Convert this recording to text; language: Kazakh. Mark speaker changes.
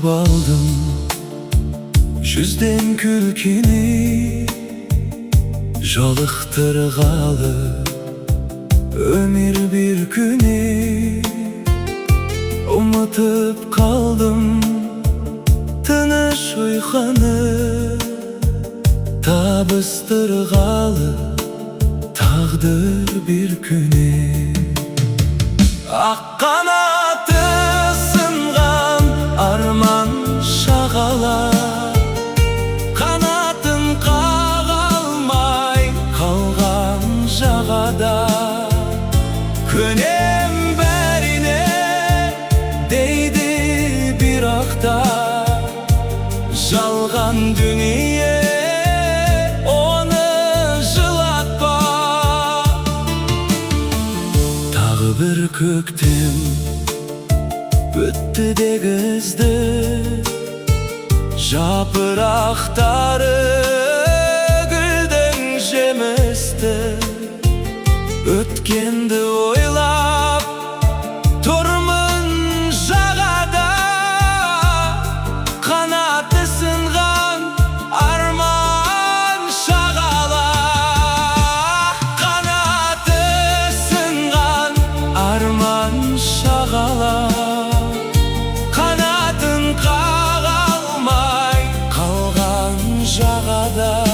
Speaker 1: aldım yüzden külkini, жалықтырғалы ömür bir güni. Unutup kaldım tыныш uyqаны, табыстырғалы tağdır bir güni. Ақ қанаты сынған арман шағала, қанатын қаға алмай қалған жағада. Könем bərine değdi bir akta, жалған дүние onu жылатпа. Тағы bir көктем өтті дегізді, жапырақтары гүлдің жемісті. Өткенді ойлап тұрмын жағада, қанаты сынған арман шағала. Қанаты сынған арман шағала, қанатын қаға алмай қалған жағада.